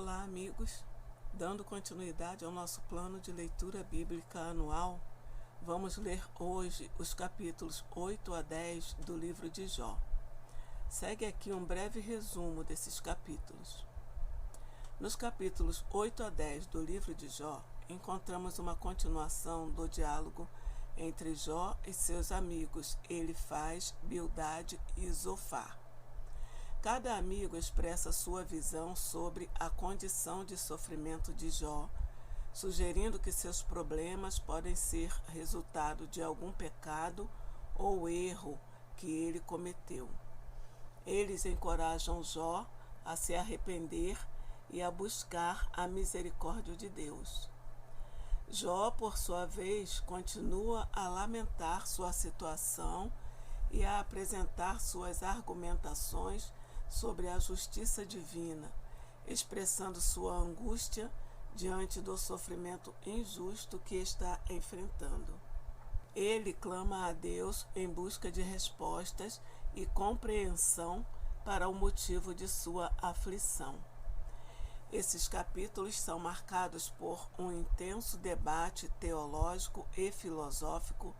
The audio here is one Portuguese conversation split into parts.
Olá, amigos! Dando continuidade ao nosso plano de leitura bíblica anual, vamos ler hoje os capítulos 8 a 10 do livro de Jó. Segue aqui um breve resumo desses capítulos. Nos capítulos 8 a 10 do livro de Jó, encontramos uma continuação do diálogo entre Jó e seus amigos Elifaz, Bildade e Zofar. Cada amigo expressa sua visão sobre a condição de sofrimento de Jó, sugerindo que seus problemas podem ser resultado de algum pecado ou erro que ele cometeu. Eles encorajam Jó a se arrepender e a buscar a misericórdia de Deus. Jó, por sua vez, continua a lamentar sua situação e a apresentar suas argumentações sobre a justiça divina, expressando sua angústia diante do sofrimento injusto que está enfrentando. Ele clama a Deus em busca de respostas e compreensão para o motivo de sua aflição. Esses capítulos são marcados por um intenso debate teológico e filosófico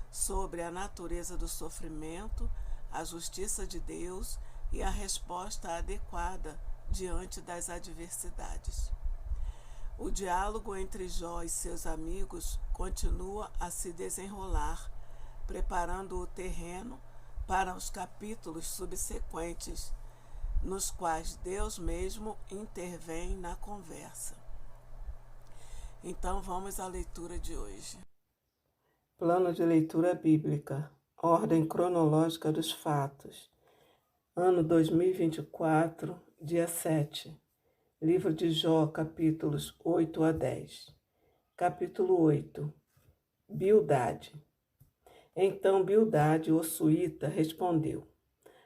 sobre a natureza do sofrimento, a justiça de Deus e a resposta adequada diante das adversidades. O diálogo entre Jó e seus amigos continua a se desenrolar, preparando o terreno para os capítulos subsequentes, nos quais Deus mesmo intervém na conversa. Então vamos à leitura de hoje. Plano de leitura bíblica, ordem cronológica dos fatos. Ano 2024, dia 7. Livro de Jó, capítulos 8 a 10. Capítulo 8. Bildade. Então Bildade, o suíta, respondeu: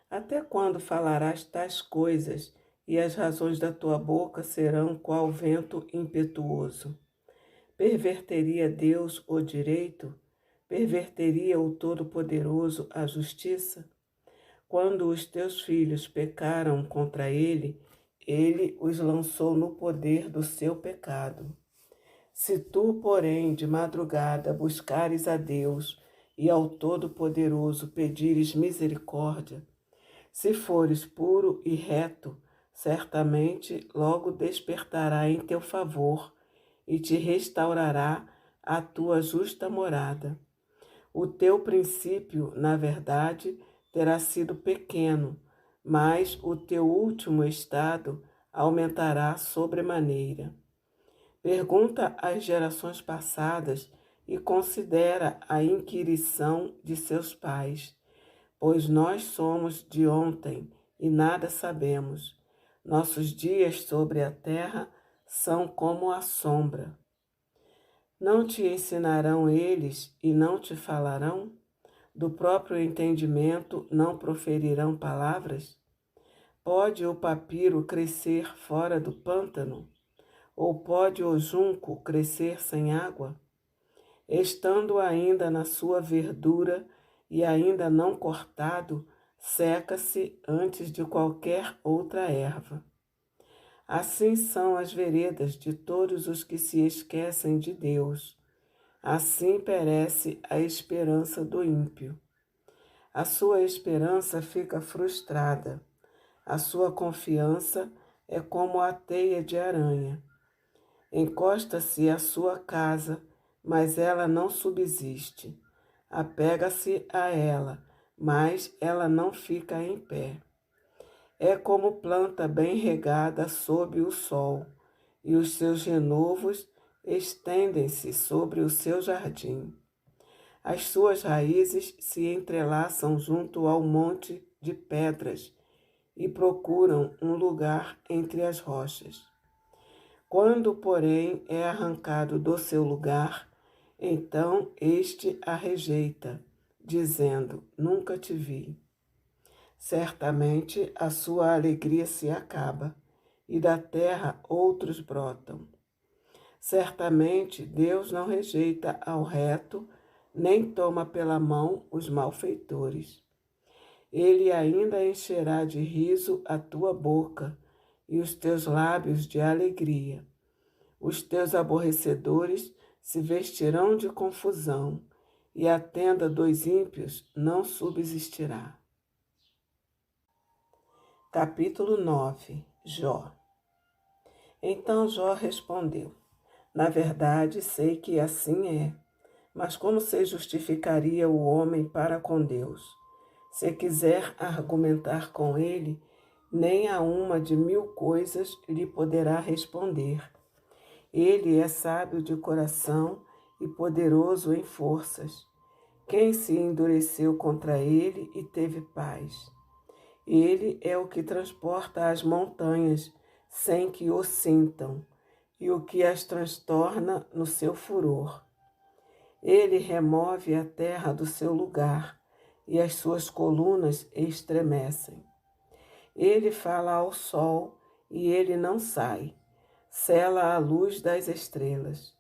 Até quando falarás tais coisas, e as razões da tua boca serão qual vento impetuoso? Perverteria Deus o direito? Perverteria o Todo-Poderoso a justiça? Quando os teus filhos pecaram contra ele, ele os lançou no poder do seu pecado. Se tu, porém, de madrugada buscares a Deus e ao Todo-Poderoso pedires misericórdia, se fores puro e reto, certamente logo despertará em teu favor e te restaurará a tua justa morada. O teu princípio, na verdade, terá sido pequeno, mas o teu último estado aumentará sobremaneira. Pergunta às gerações passadas e considera a inquirição de seus pais, pois nós somos de ontem e nada sabemos. Nossos dias sobre a terra são como a sombra. Não te ensinarão eles e não te falarão? Do próprio entendimento não proferirão palavras? Pode o papiro crescer fora do pântano? Ou pode o junco crescer sem água? Estando ainda na sua verdura e ainda não cortado, seca-se antes de qualquer outra erva. Assim são as veredas de todos os que se esquecem de Deus. Assim perece a esperança do ímpio. A sua esperança fica frustrada. A sua confiança é como a teia de aranha. Encosta-se à sua casa, mas ela não subsiste. Apega-se a ela, mas ela não fica em pé. É como planta bem regada sob o sol, e os seus renovos estendem-se sobre o seu jardim. As suas raízes se entrelaçam junto ao monte de pedras e procuram um lugar entre as rochas. Quando, porém, é arrancado do seu lugar, então este a rejeita, dizendo: Nunca te vi. Certamente a sua alegria se acaba, e da terra outros brotam. Certamente Deus não rejeita ao reto, nem toma pela mão os malfeitores. Ele ainda encherá de riso a tua boca, e os teus lábios de alegria. Os teus aborrecedores se vestirão de confusão, e a tenda dos ímpios não subsistirá. Capítulo 9. Jó. Então Jó respondeu: Na verdade, sei que assim é, mas como se justificaria o homem para com Deus? Se quiser argumentar com ele, nem a uma de 1000 coisas lhe poderá responder. Ele é sábio de coração e poderoso em forças. Quem se endureceu contra ele e teve paz? Ele é o que transporta as montanhas sem que o sintam, e o que as transtorna no seu furor. Ele remove a terra do seu lugar, e as suas colunas estremecem. Ele fala ao sol, e ele não sai, cela a luz das estrelas.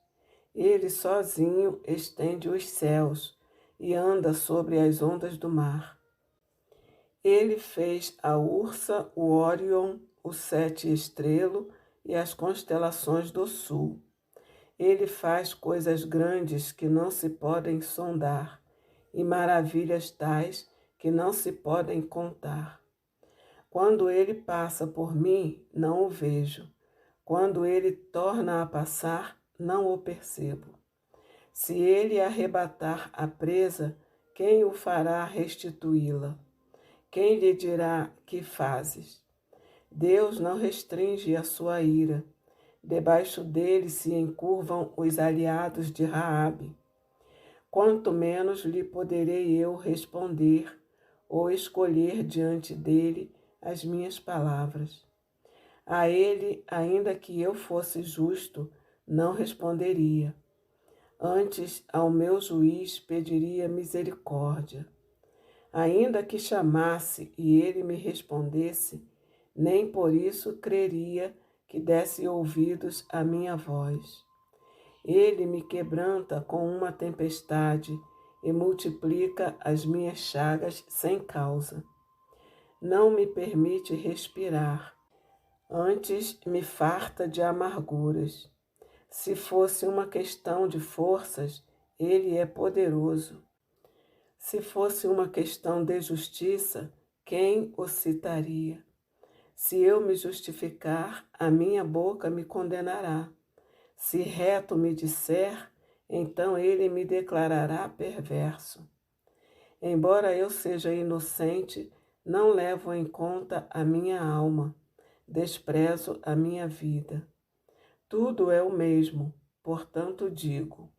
Ele sozinho estende os céus e anda sobre as ondas do mar. Ele fez a Ursa, o Órion, o Sete Estrelo e as constelações do sul. Ele faz coisas grandes que não se podem sondar, e maravilhas tais que não se podem contar. Quando ele passa por mim, não o vejo. Quando ele torna a passar, não o percebo. Se ele arrebatar a presa, quem o fará restituí-la? Quem lhe dirá: que fazes? Deus não restringe a sua ira. Debaixo dele se encurvam os aliados de Raabe. Quanto menos lhe poderei eu responder ou escolher diante dele as minhas palavras. A ele, ainda que eu fosse justo, não responderia. Antes, ao meu juiz pediria misericórdia. Ainda que chamasse e ele me respondesse, nem por isso creria que desse ouvidos à minha voz. Ele me quebranta com uma tempestade e multiplica as minhas chagas sem causa. Não me permite respirar, antes me farta de amarguras. Se fosse uma questão de forças, ele é poderoso. Se fosse uma questão de justiça, quem o citaria? Se eu me justificar, a minha boca me condenará. Se reto me disser, então ele me declarará perverso. Embora eu seja inocente, não levo em conta a minha alma, desprezo a minha vida. Tudo é o mesmo, portanto digo: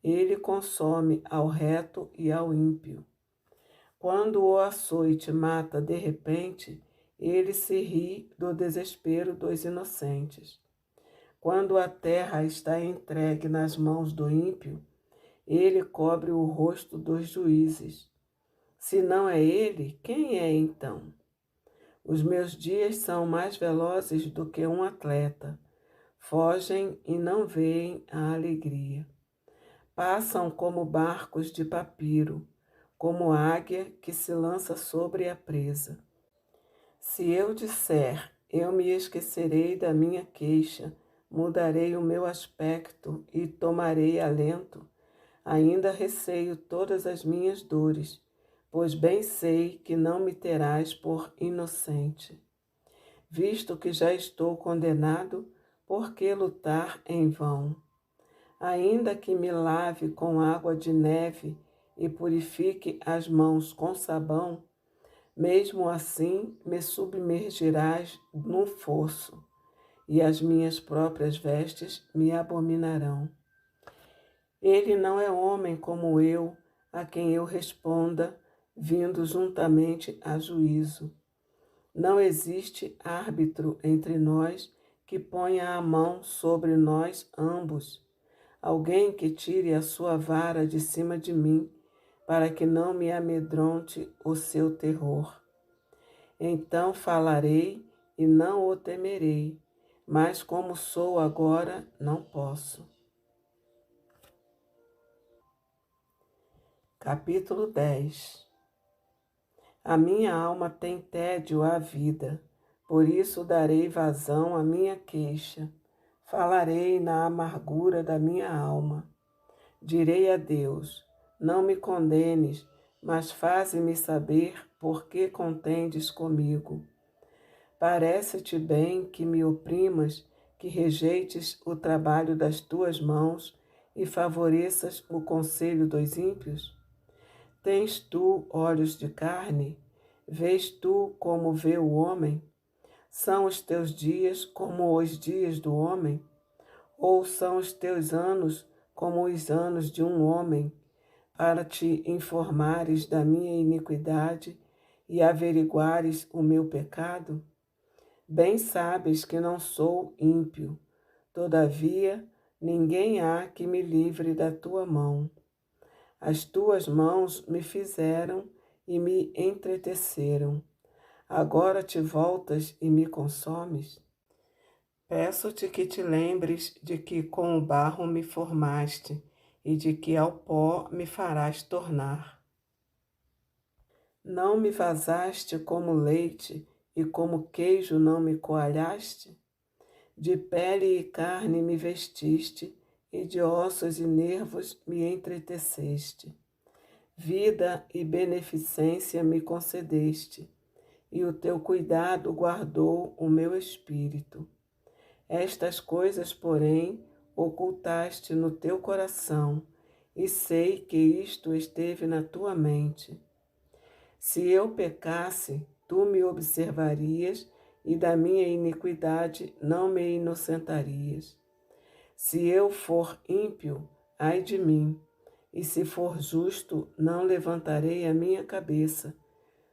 ele consome ao reto e ao ímpio. Quando o açoite mata de repente, ele se ri do desespero dos inocentes. Quando a terra está entregue nas mãos do ímpio, ele cobre o rosto dos juízes. Se não é ele, quem é então? Os meus dias são mais velozes do que um atleta. Fogem e não veem a alegria. Passam como barcos de papiro, como águia que se lança sobre a presa. Se eu disser, eu me esquecerei da minha queixa, mudarei o meu aspecto e tomarei alento, ainda receio todas as minhas dores, pois bem sei que não me terás por inocente. Visto que já estou condenado, por que lutar em vão? Ainda que me lave com água de neve e purifique as mãos com sabão, mesmo assim me submergirás num fosso, e as minhas próprias vestes me abominarão. Ele não é homem como eu, a quem eu responda, vindo juntamente a juízo. Não existe árbitro entre nós que ponha a mão sobre nós ambos, alguém que tire a sua vara de cima de mim, para que não me amedronte o seu terror. Então falarei e não o temerei, mas como sou agora, não posso. Capítulo 10. A minha alma tem tédio à vida, Por isso darei vazão à minha queixa, falarei na amargura da minha alma. Direi a Deus, não me condenes, mas faze-me saber por que contendes comigo. Parece-te bem que me oprimas, que rejeites o trabalho das tuas mãos e favoreças o conselho dos ímpios? Tens tu olhos de carne? Vês tu como vê o homem? São os teus dias como os dias do homem? Ou são os teus anos como os anos de um homem, para te informares da minha iniquidade e averiguares o meu pecado? Bem sabes que não sou ímpio, todavia ninguém há que me livre da tua mão. As tuas mãos me fizeram e me entreteceram. Agora te voltas e me consomes? Peço-te que te lembres de que com o barro me formaste e de que ao pó me farás tornar. Não me vazaste como leite e como queijo não me coalhaste? De pele e carne me vestiste e de ossos e nervos me entreteceste. Vida e beneficência me concedeste, e o teu cuidado guardou o meu espírito. Estas coisas, porém, ocultaste no teu coração, e sei que isto esteve na tua mente. Se eu pecasse, tu me observarias, e da minha iniquidade não me inocentarias. Se eu for ímpio, ai de mim, e se for justo, não levantarei a minha cabeça,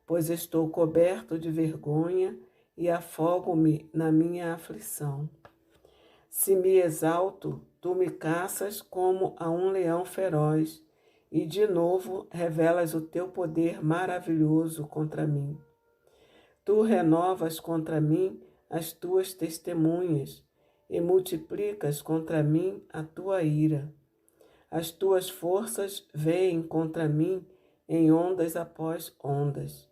pois estou coberto de vergonha e afogo-me na minha aflição. Se me exalto, tu me caças como a um leão feroz, e de novo revelas o teu poder maravilhoso contra mim. Tu renovas contra mim as tuas testemunhas e multiplicas contra mim a tua ira. As tuas forças vêm contra mim em ondas após ondas.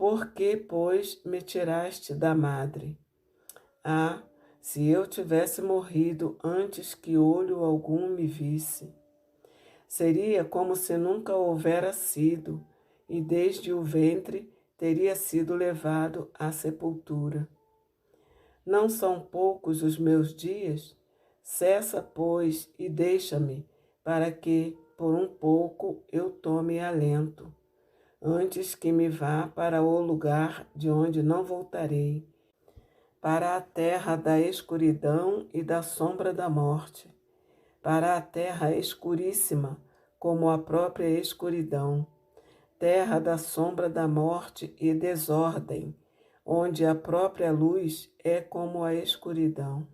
Por que, pois, me tiraste da madre? Ah, se eu tivesse morrido antes que olho algum me visse! Seria como se nunca houvera sido, e desde o ventre teria sido levado à sepultura. Não são poucos os meus dias? Cessa, pois, e deixa-me, para que, por um pouco, eu tome alento, antes que me vá para o lugar de onde não voltarei, para a terra da escuridão e da sombra da morte, para a terra escuríssima, como a própria escuridão, terra da sombra da morte e desordem, onde a própria luz é como a escuridão.